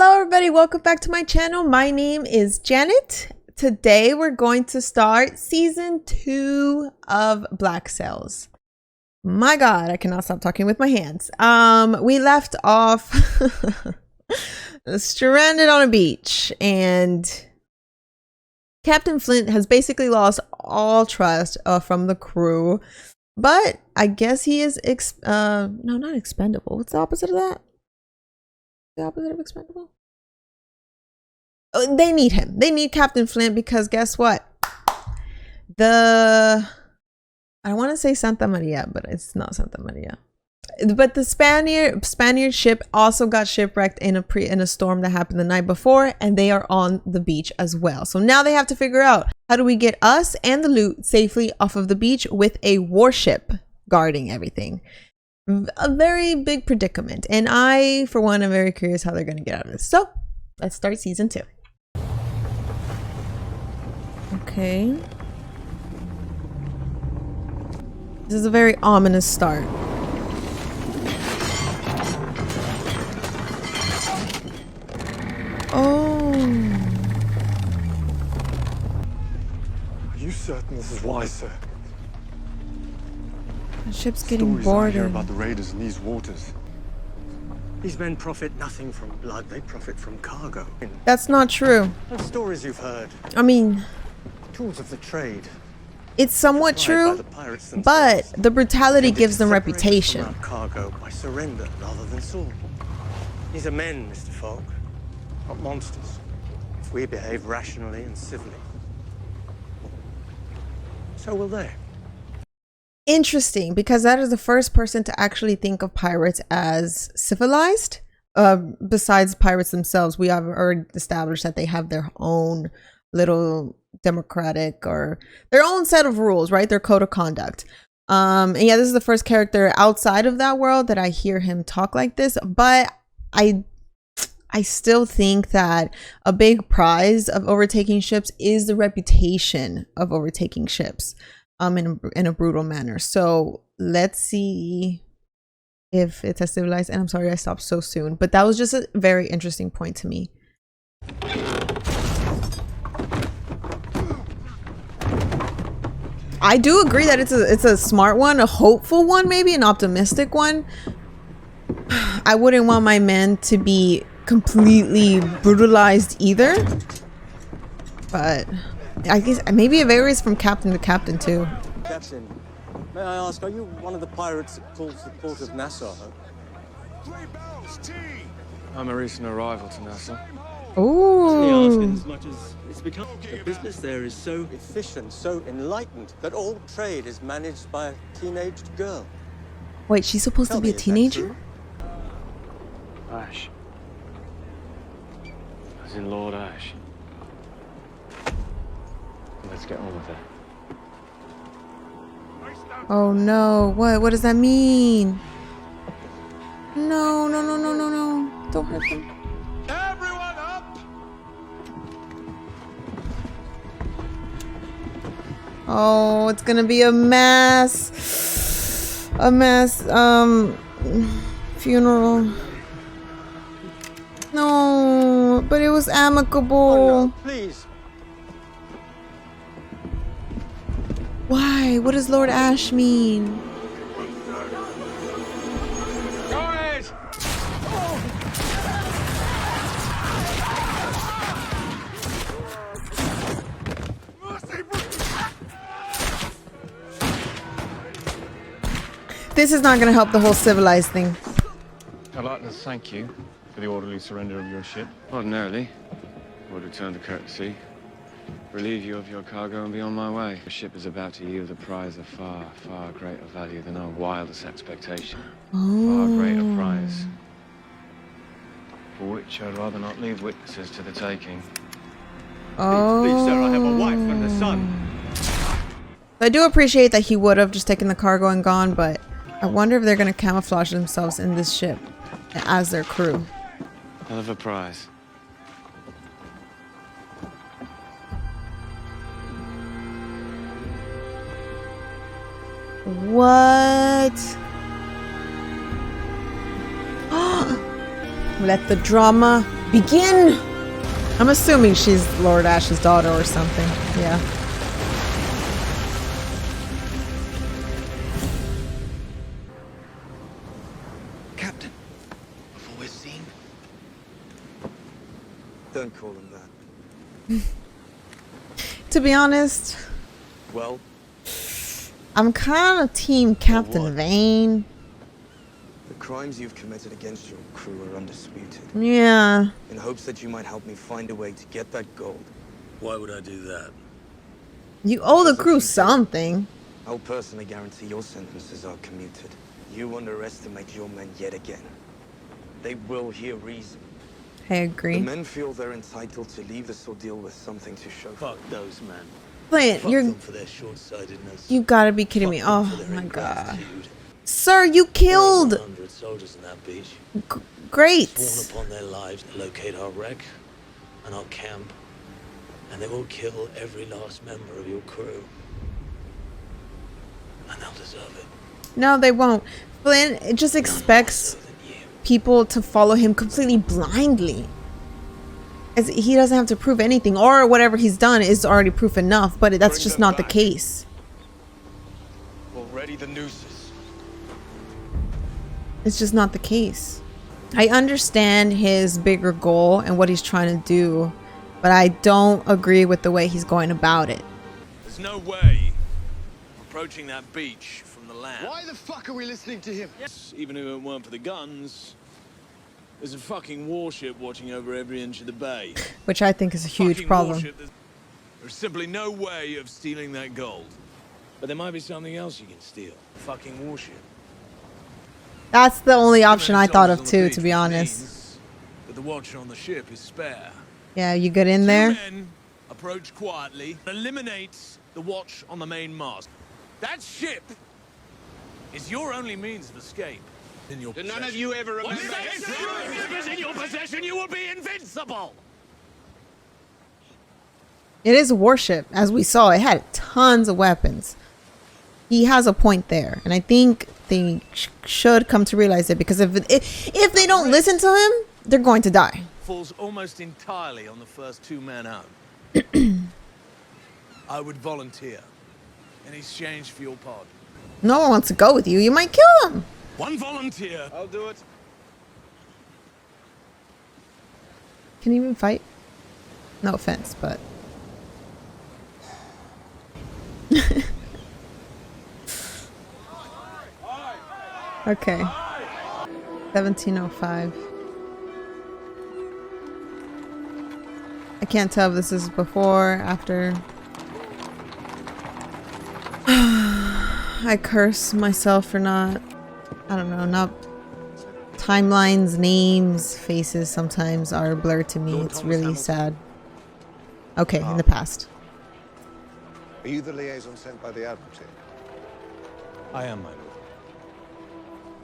Hello everybody, welcome back to my channel. My name is Janet. Today we're going to start season 2 of Black Sails. My god, I cannot stop talking with my hands. We left off stranded on a beach, and Captain Flint has basically lost all trust from the crew, but I guess he is no, not expendable. What's the opposite of that? The opposite of expendable? Oh, they need him. They need Captain Flint because guess what? I want to say Santa Maria, but it's not Santa Maria. But the Spaniard ship also got shipwrecked in a storm that happened the night before, and they are on the beach as well. So now they have to figure out, how do we get us and the loot safely off of the beach with a warship guarding everything? A very big predicament, and I for one am very curious how they're going to get out of this. So let's start season 2. Okay, this is a very ominous start. Oh, are you certain this is wise, sir? the ship's getting Stories I hear boarded. about the raiders in these waters. These men profit nothing from blood, they profit from cargo. That's not true. And stories you've heard, I mean, tools of the trade. it's somewhat supplied by true, the pirates but themselves, the brutality intended gives to them separate us reputation. from our cargo by surrender rather than sword. These are men, Mr. Fogg, not monsters. If we behave rationally and civilly, so will they. Interesting, because that is the first person to actually think of pirates as civilized. Besides pirates themselves, we have already established that they have their own little democratic or their own set of rules, right? Their code of conduct. And yeah, this is the first character outside of that world that I hear him talk like this. But I still think that a big prize of overtaking ships is the reputation of overtaking ships. In a brutal manner. So let's see if it's as civilized. And I'm sorry I stopped so soon, but that was just a very interesting point to me. I do agree that it's a smart one, a hopeful one, maybe an optimistic one. I wouldn't want my men to be completely brutalized either, but I guess maybe it varies from captain to captain too. Captain, may I ask, are you one of the pirates that calls the port of Nassau? I'm a recent arrival to Nassau. Ooh. As much as it's become. The business there is so efficient, so enlightened, that all trade is managed by a teenaged girl. Wait, she's supposed to be a Is that teenager? true? Ash. As in Lord Ash. Let's get on with it. Oh no, what does that mean? No, no, no, no, no, no. Don't hurt them. Everyone up! Oh, it's gonna be a mass funeral. No, but it was amicable. Oh, no, please. Why? What does Lord Ash mean? Go ahead! This is not gonna help the whole civilized thing. I'd like to thank you for the orderly surrender of your ship. Ordinarily, I would return the courtesy, relieve you of your cargo, and be on my way. The ship is about to yield a prize of far, far greater value than our wildest expectation. Far greater prize, for which I'd rather not leave witnesses to the taking. Please, sir, I have a wife and a son. I do appreciate that he would have just taken the cargo and gone, but I wonder if they're gonna camouflage themselves in this ship as their crew. Hell of a prize. What? Let the drama Begin! I'm assuming she's Lord Ash's daughter or something. Yeah. Captain, before we're seen. Don't call him that. To be honest, Well, I'm kind of team Captain what? Vane. the crimes you've committed against your crew are undisputed. Yeah. In hopes that you might help me find a way to get that gold, Why would I do that? You owe the Because if crew you did- something. I'll personally guarantee your sentences are commuted. You underestimate your men yet again. They will hear reason. I The agree. men feel they're entitled to leave this ordeal with something to show for. Fuck those men. Flint, Fuck you're... them for their short-sightedness. You gotta be kidding me. Fuck them Oh for their my god. ingratitude. Sir, you There are killed... 100 soldiers in that beach. Great. Sworn upon their lives to locate our wreck and our camp. And they will kill every last member of your crew. And they'll deserve it. No, they won't. Flint it just expects More so than you. people to follow him completely blindly. As he doesn't have to prove anything, or whatever he's done is already proof enough, but that's Bring just them not the back. case. We'll ready the nooses. It's just not the case. I understand his bigger goal and what he's trying to do, but I don't agree with the way he's going about it. There's no way approaching that beach from the land. Why the fuck are we listening to him? Even if it weren't for the guns, there's a fucking warship watching over every inch of the bay. Which I think is a huge Fucking problem. warship, there's simply no way of stealing that gold. But there might be something else you can steal. Fucking warship. That's the only option I Too many thought of soldiers on the too, beach, to be which honest. means that the watcher on the ship is spare. Yeah, you get in Two there. men approach quietly, eliminate the watch on the main mast. That ship is your only means of escape. In your None possession. of you ever remember If it's in your possession, you will be invincible. It is a warship, as we saw. It had tons of weapons. He has a point there, and I think they should come to realize it, because if they don't listen to him, they're going to die. Falls almost entirely on the first two men out. I would volunteer in exchange for your pardon. No one wants to go with you. You might kill them. One volunteer. I'll do it. Can he even fight? No offense, but okay. 1705. I can't tell if this is before, after. I curse myself for not, I don't know, not timelines, names, faces sometimes are blurred to me. Lord It's Thomas really Hamilton. sad. Okay, in the past. Are you the liaison sent by the Admiralty? I am, my lord.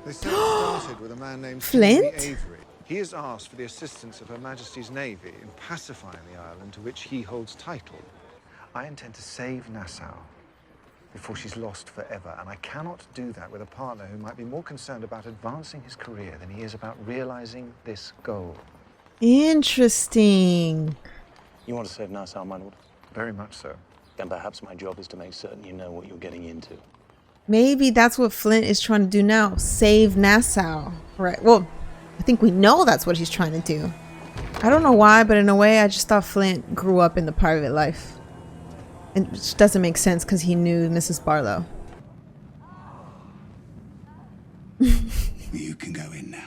They say it started with a man named Flint? Henry Avery. He has asked for the assistance of Her Majesty's Navy in pacifying the island to which he holds title. I intend to save Nassau before she's lost forever, and I cannot do that with a partner who might be more concerned about advancing his career than he is about realizing this goal. Interesting. You want to save Nassau, my lord? Very much so. Then perhaps my job is to make certain you know what you're getting into. Maybe that's what Flint is trying to do now. Save Nassau. Right. Well, I think we know that's what he's trying to do. I don't know why, but in a way, I just thought Flint grew up in the private life. It just doesn't make sense because he knew Mrs. Barlow. You can go in now.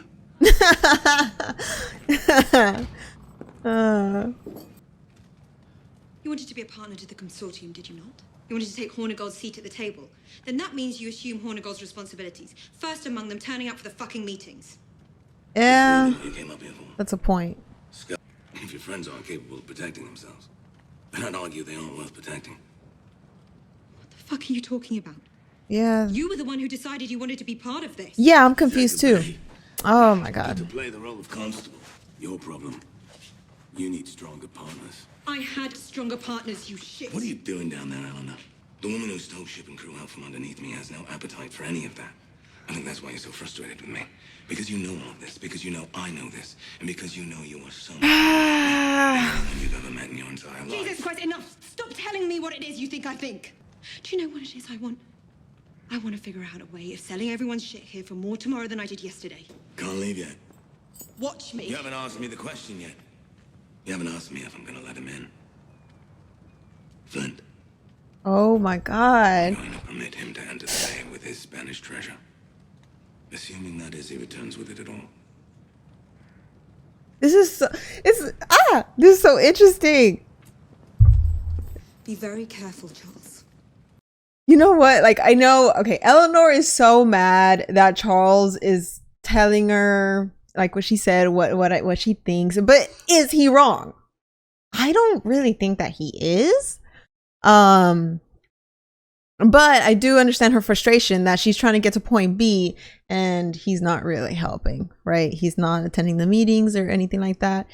You wanted to be a partner to the consortium, did you not? You wanted to take Hornigold's seat at the table. Then that means you assume Hornigold's responsibilities. First among them, turning up for the fucking meetings. Yeah, You came up here for. that's a point. Scott, if your friends aren't capable of protecting themselves, then I'd argue they aren't worth protecting. What the fuck are you talking about? Yeah. You were the one who decided you wanted to be part of this. Yeah, I'm confused too. Oh my To god. play the role of constable, your problem. You need stronger partners. I had stronger partners, you shit. What are you doing down there, Eleanor? The woman who stole ship and crew out from underneath me has no appetite for any of that. I think that's why you're so frustrated with me. Because you know all of this. Because you know I know this. And because you know you are so much more than you've ever met in your entire life. Jesus Christ, enough! Stop telling me what it is you think I think. Do you know what it is I want? I want to figure out a way of selling everyone's shit here for more tomorrow than I did yesterday. Can't leave yet. Watch me. You haven't asked me the question yet. You haven't asked me if I'm gonna let him in. Flint. Oh my God. I'm going to permit him to enter the bay with his Spanish treasure. Assuming that is, he returns with it at all. This is so, this is so interesting. Be very careful, Charles. You know what? Like, I know, okay, Eleanor is so mad that Charles is telling her, like what she said, what she thinks, but is he wrong? I don't really think that he is. But I do understand her frustration that she's trying to get to point B and he's not really helping, right? He's not attending the meetings or anything like that.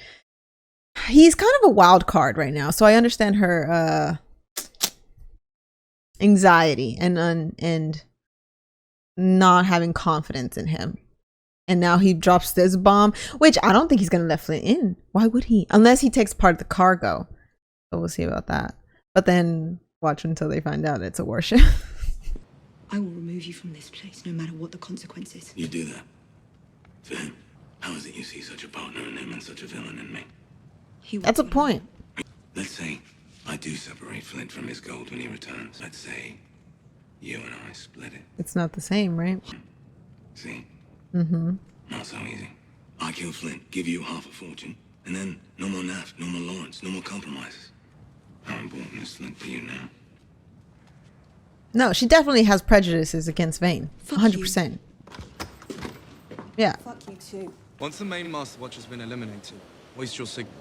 He's kind of a wild card right now. So I understand her anxiety and not having confidence in him. And now he drops this bomb, which I don't think he's going to let Flint in. Why would he? Unless he takes part of the cargo. So we'll see about that. But then watch until they find out it's a warship. I will remove you from this place, no matter what the consequences. You do that? For him? How is it you see such a partner in him and such a villain in me? That's a point. Let's say I do separate Flint from his gold when he returns. Let's say you and I split it. It's not the same, right? See? Mm-hmm. Not so easy. I kill Flint, give you half a fortune, and then no more Naft, no more Lawrence, no more compromises. How important is Flint to you now? No, she definitely has prejudices against Vane. Fuck 100%. Yeah. Fuck you too. Once the main master watch has been eliminated, hoist your signal.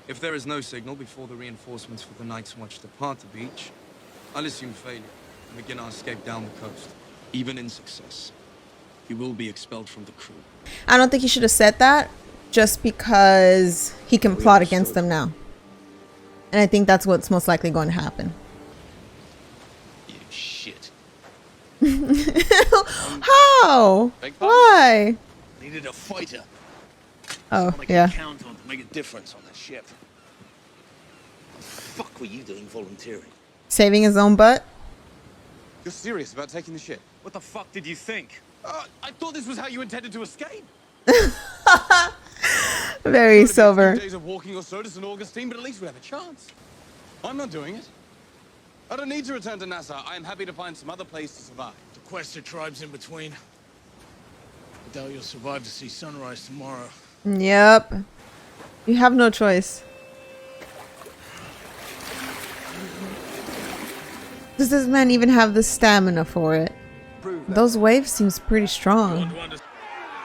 If there is no signal before the reinforcements for the Night's Watch depart the beach, I'll assume failure and begin our escape down the coast. Even in success, he will be expelled from the crew. I don't think he should have said that just because he can plot against them now. And I think that's what's most likely going to happen. You shit. How? Why? Needed a fighter. Oh, Someone I yeah. can count on to make a difference on that ship. What the fuck were you doing volunteering? Saving his own butt? You're serious about taking the ship? What the fuck did you think? I thought this was how you intended to escape. Very It's gonna be a sober. few days of walking or so to St. Augustine, but at least we have a chance. I'm not doing it. I don't need to return to Nassau. I am happy to find some other place to survive. Sequester tribes in between. I doubt you'll survive to see sunrise tomorrow. Yep. You have no choice. Does this man even have the stamina for it? Those waves seems pretty strong.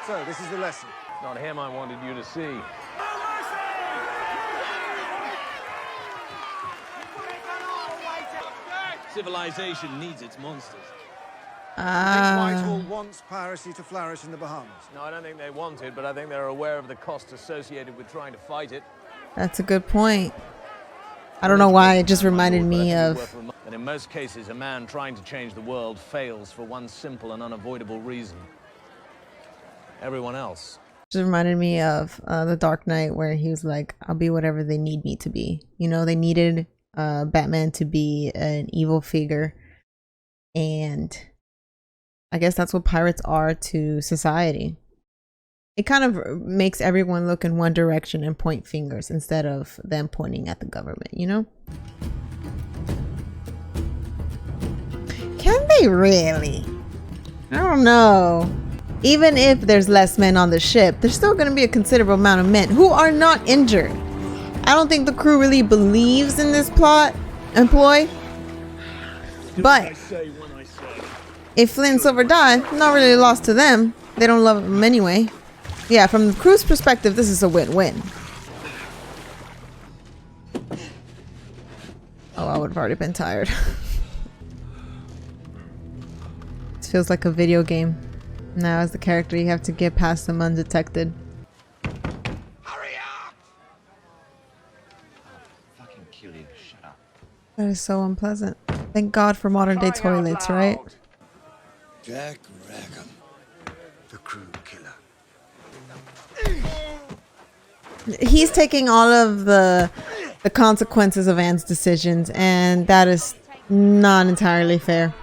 So, this is the lesson. Not him I wanted you to see. Civilization needs its monsters. Whitehall wants piracy to flourish in the Bahamas. No, I don't think they want it, but I think they're aware of the costs associated with trying to fight it. That's a good point. I don't know why it just reminded me of... And in most cases, a man trying to change the world fails for one simple and unavoidable reason. Everyone else. Just reminded me of The Dark Knight, where he was like, I'll be whatever they need me to be. You know, they needed Batman to be an evil figure. And I guess that's what pirates are to society. It kind of makes everyone look in one direction and point fingers instead of them pointing at the government, you know? Can they really? I don't know. Even if there's less men on the ship, there's still going to be a considerable amount of men who are not injured. I don't think the crew really believes in this ploy. But if Flint and Silver die, not really lost to them. They don't love him anyway. Yeah, from the crew's perspective, this is a win-win. Oh, I would have already been tired. This feels like a video game. Now, as the character, you have to get past them undetected. Hurry up! Fucking kill you. Shut up. That is so unpleasant. Thank God for modern day toilets, right? Jack Rackham. He's taking all of the consequences of Anne's decisions, and that is not entirely fair.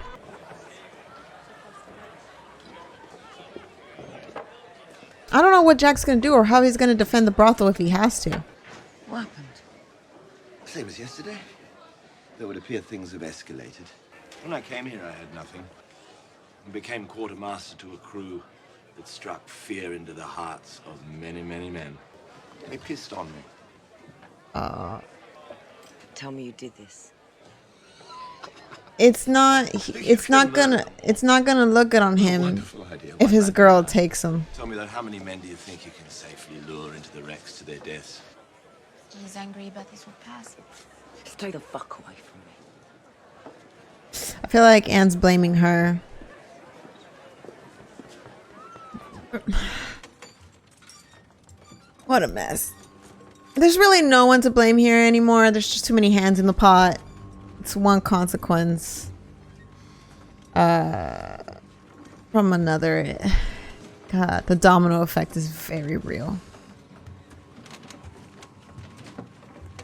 I don't know what Jack's gonna do or how he's gonna defend the brothel if he has to. What happened? Same as yesterday. Though it would appear things have escalated. When I came here, I had nothing. And became quartermaster to a crew that struck fear into the hearts of many, many men. They pissed on me. Tell me you did this. It's not gonna look good on him if his girl takes him. Tell me that, how many men do you think you can safely lure into the wrecks to their deaths? He's angry, but this will pass. Stay the fuck away from me. I feel like Anne's blaming her. What a mess. There's really no one to blame here anymore. There's just too many hands in the pot. It's one consequence from another. God, the domino effect is very real.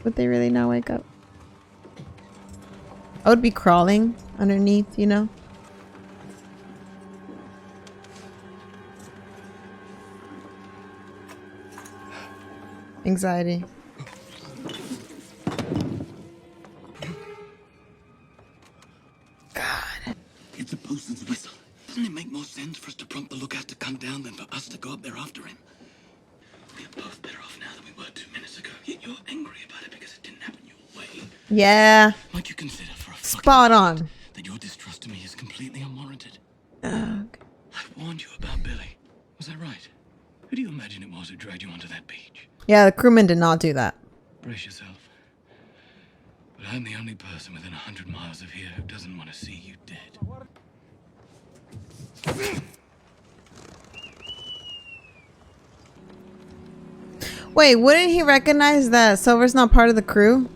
Would they really not wake up? I would be crawling underneath, you know? Anxiety. God. It's a bosun's whistle. Doesn't it make more sense for us to prompt the lookout to come down than for us to go up there after him? We're both better off now than we were 2 minutes ago. Yet you're angry about it because it didn't happen your way. Yeah. Might you consider for a spot on that your distrust of me is completely unwarranted? Okay. I warned you about Billy. Was that right? Who do you imagine it was who dragged you onto that beach? Yeah, the crewman did not do that. Brace yourself. But I'm the only person within 100 miles of here who doesn't want to see you dead. Wait, wouldn't he recognize that Silver's not part of the crew?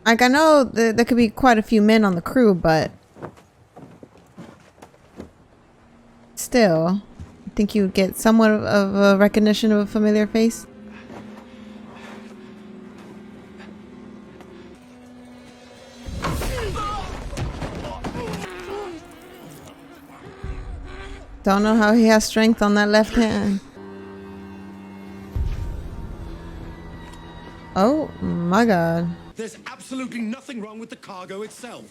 Like, I know there could be quite a few men on the crew, but still, I think you would get somewhat of a recognition of a familiar face. Don't know how he has strength on that left hand. Oh my God. There's absolutely nothing wrong with the cargo itself.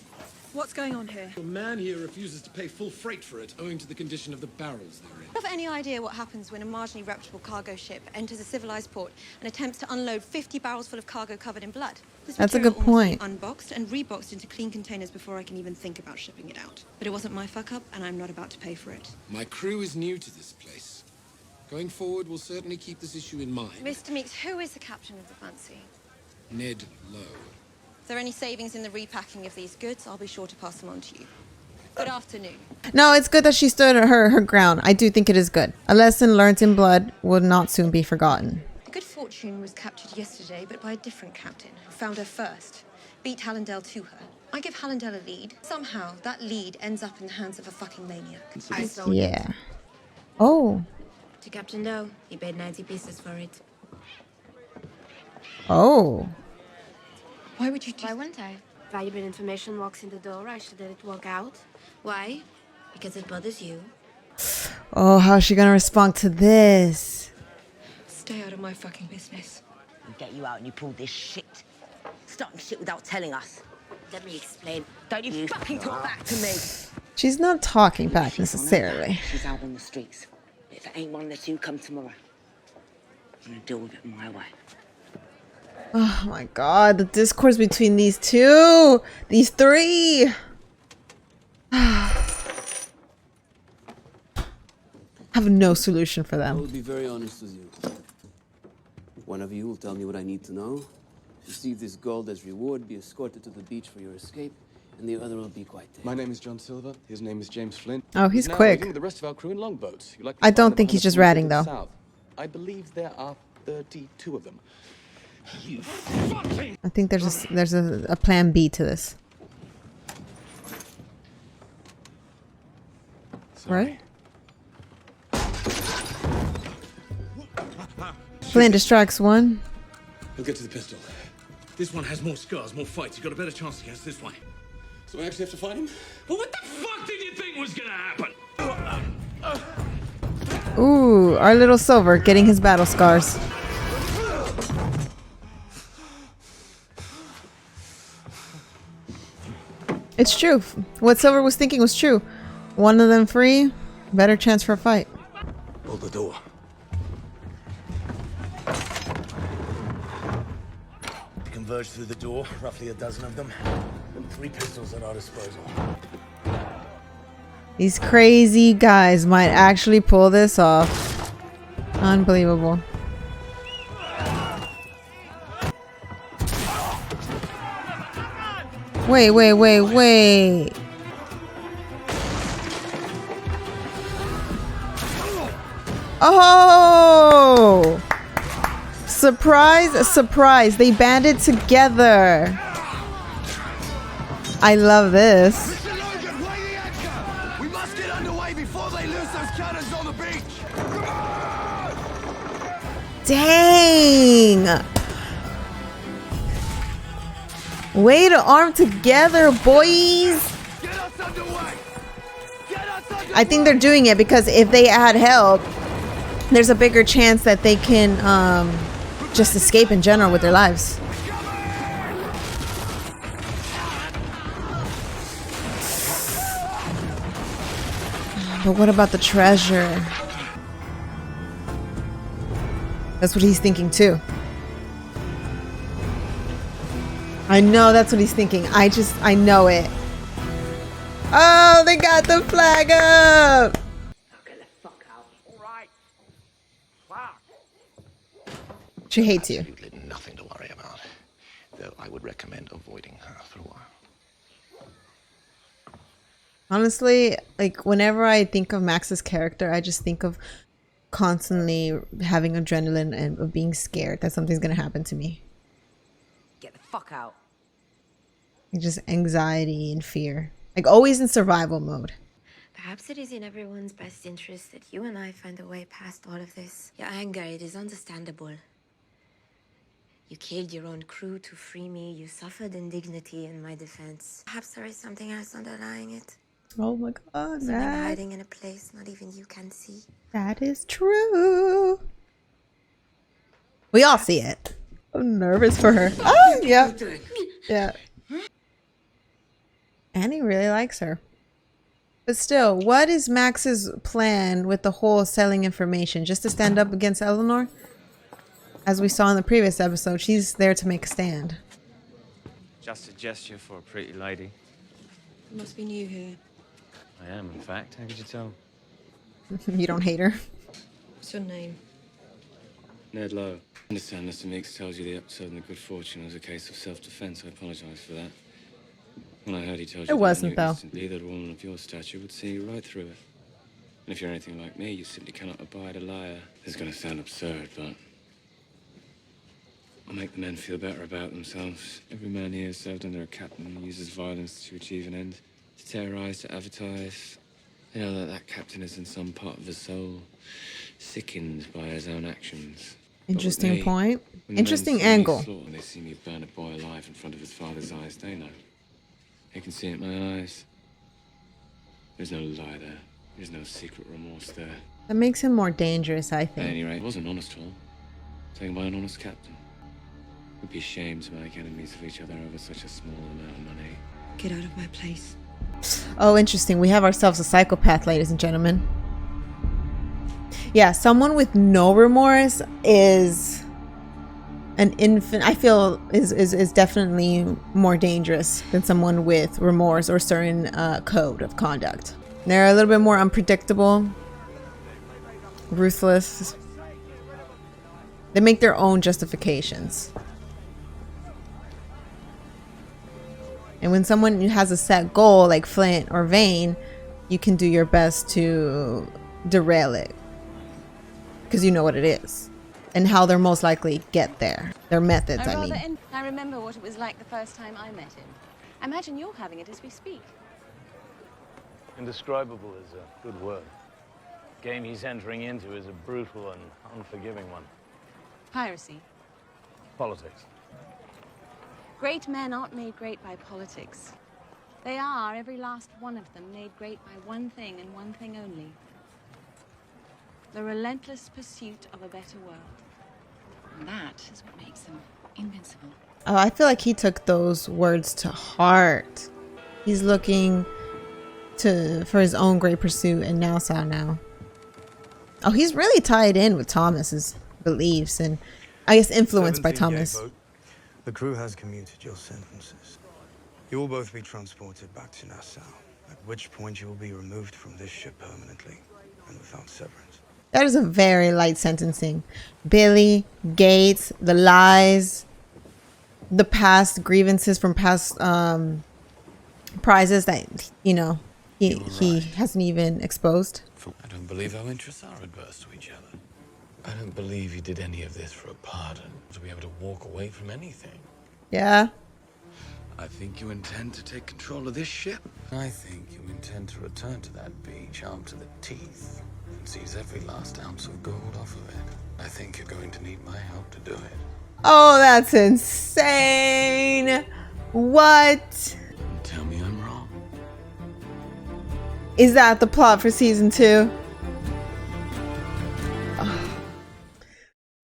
What's going on here? The man here refuses to pay full freight for it, owing to the condition of the barrels they're in. Do you have any idea what happens when a marginally reputable cargo ship enters a civilized port and attempts to unload 50 barrels full of cargo covered in blood? This That's a material good almost point. needs unboxed and reboxed into clean containers before I can even think about shipping it out. But it wasn't my fuck up, and I'm not about to pay for it. My crew is new to this place. Going forward, we'll certainly keep this issue in mind. Mr. Meeks, who is the captain of the Fancy? Ned Lowe. If there are any savings in the repacking of these goods, I'll be sure to pass them on to you. Good afternoon. No, it's good that she stood her ground. I do think it is good. A lesson learnt in blood will not soon be forgotten. The Good Fortune was captured yesterday, but by a different captain, who found her first. Beat Hallandale to her. I give Hallandale a lead. Somehow, that lead ends up in the hands of a fucking maniac. Yeah. Oh. To Captain Lowe, he paid 90 pieces for it. Oh. Why would you do? Why wouldn't I? Valuable information walks in the door, I should let it walk out. Why? Because it bothers you. Oh, how's she gonna respond to this? Stay out of my fucking business. We get you out and you pull this shit. Starting shit without telling us. Let me explain. Don't you fucking talk back to me. She's not talking back necessarily. She's out on the streets. If it ain't one that you come tomorrow, I'm gonna deal with it my way. Oh my God, the discourse between these two, these three. Have no solution for I will them. be very honest with you. One of you will tell me what I need to know, receive this gold as reward, be escorted to the beach for your escape, and the other will be quite dead. My name is John Silver. His name is James Flint. Oh, he's now quick. With the rest of our crew in longboats. You'd like I to don't find think them he's just behind the ratting, to the though. south. I believe there are 32 of them. You I think there's a plan B to this. Right? Flint distracts one. He'll get to the pistol. This one has more scars, more fights. You've got a better chance against this one. So I actually have to fight him? Well, what the fuck did you think was gonna happen? Ooh, our little Silver getting his battle scars. It's true. What Silver was thinking was true. One of them free, better chance for a fight. Hold the door. We converge through the door, roughly a dozen of them, and 3 pistols at our disposal. These crazy guys might actually pull this off. Unbelievable. Wait. Oh! Surprise. They banded together. I love this. We must get underway before they lose those cannons on the beach. Dang! Way to arm together, boys! I think they're doing it because if they add help, there's a bigger chance that they can just escape in general with their lives. But what about the treasure? That's what he's thinking too. I know that's what he's thinking. I know it. Oh, they got the flag up! She hates you. Absolutely nothing to worry about. Though I would recommend avoiding her for a while. Honestly, like whenever I think of Max's character, I just think of constantly having adrenaline and of being scared that something's gonna happen to me. Get the fuck out. Just anxiety and fear. Like always in survival mode. Perhaps it is in everyone's best interest that you and I find a way past all of this. Your anger, it is understandable. You killed your own crew to free me. You suffered indignity in my defense. Perhaps there is something else underlying it. Oh my god, Something Max. hiding in a place not even you can see. That is true. We all see it. I'm nervous for her. Oh, yeah. Yeah. Annie really likes her. But still, what is Max's plan with the whole selling information? Just to stand up against Eleanor? As we saw in the previous episode, she's there to make a stand. Just a gesture for a pretty lady. You must be new here. I am, in fact. How could you tell? You don't hate her? What's your name? Ned Lowe. I understand Mr. Meeks tells you the episode in the Good Fortune was a case of self-defense. I apologize for that. When I heard he told you It wasn't, that, I knew though. instantly that a woman of your stature would see you right through it. And if you're anything like me, you simply cannot abide a liar. It's going to sound absurd, but I'll make the men feel better about themselves. Every man here has served under a captain who uses violence to achieve an end. To terrorize, to advertise. They know that that captain is in some part of his soul, sickened by his own actions. But with Interesting me, point. when the men Interesting see me angle. slaughter and they see me burn a boy alive in front of his father's eyes, they know. They can see it in my eyes. There's no lie there. There's no secret remorse there. That makes him more dangerous, I At think. any rate, it was an honest one. Taken by an honest captain. We'd be ashamed to make enemies of each other over such a small amount of money. Get out of my place. Oh, interesting. We have ourselves a psychopath, ladies and gentlemen. Yeah, someone with no remorse is an infant. I feel is definitely more dangerous than someone with remorse or certain code of conduct. They're a little bit more unpredictable, ruthless. They make their own justifications. And when someone has a set goal like Flint or Vane, you can do your best to derail it. Because you know what it is. And how they're most likely get there. Their methods, I mean. I remember what it was like the first time I met him. I imagine you're having it as we speak. Indescribable is a good word. The game he's entering into is a brutal and unforgiving one. Piracy. Politics. Great men aren't made great by politics. They are, every last one of them, made great by one thing and one thing only. The relentless pursuit of a better world. And that is what makes them invincible. Oh, I feel like he took those words to heart. He's looking for his own great pursuit in Nassau now. Oh, he's really tied in with Thomas's beliefs and I guess influenced by Thomas. The crew has commuted your sentences. You will both be transported back to Nassau, at which point you will be removed from this ship permanently and without severance. That is a very light sentencing. Billy, Gates, the lies, the past grievances from past prizes that, you know, he hasn't even exposed. I don't believe our interests are adverse to each other. I don't believe you did any of this for a pardon, to be able to walk away from anything. Yeah. I think you intend to take control of this ship. I think you intend to return to that beach armed to the teeth and seize every last ounce of gold off of it. I think you're going to need my help to do it. Oh, that's insane. What? Tell me I'm wrong. Is that the plot for season 2?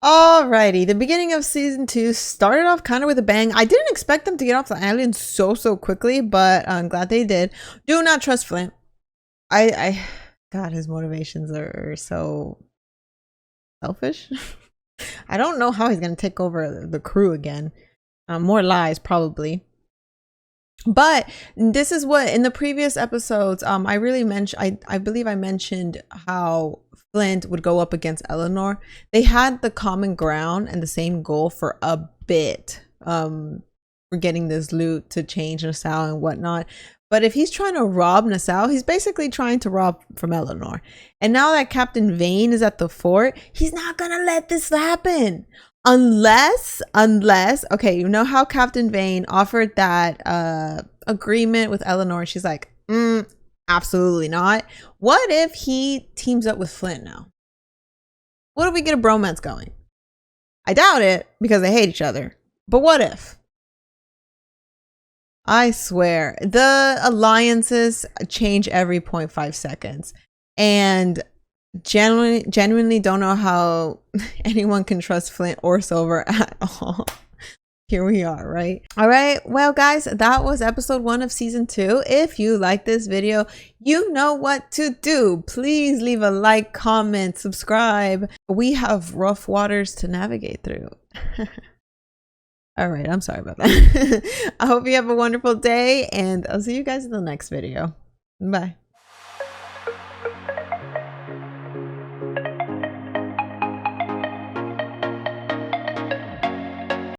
Alrighty, the beginning of season 2 started off kind of with a bang. I didn't expect them to get off the island so quickly, but I'm glad they did. Do not trust Flint. God, his motivations are so selfish. I don't know how he's gonna take over the crew again. More lies probably. But this is what in the previous episodes I really mentioned. I believe I mentioned how Flint would go up against Eleanor. They had the common ground and the same goal for a bit. For getting this loot to change Nassau and whatnot. But if he's trying to rob Nassau, he's basically trying to rob from Eleanor. And now that Captain Vane is at the fort, he's not gonna let this happen. Unless, okay, you know how Captain Vane offered that agreement with Eleanor? She's like, absolutely not. What if he teams up with Flint now? What if we get a bromance going? I doubt it because they hate each other. But what if? I swear, the alliances change every 0.5 seconds. And genuinely don't know how anyone can trust Flint or Silver at all. Here we are, right? All right, well guys, that was episode 1 of season 2. If you like this video, you know what to do. Please leave a like, comment, subscribe. We have rough waters to navigate through. All right, I'm sorry about that. I hope you have a wonderful day and I'll see you guys in the next video. Bye.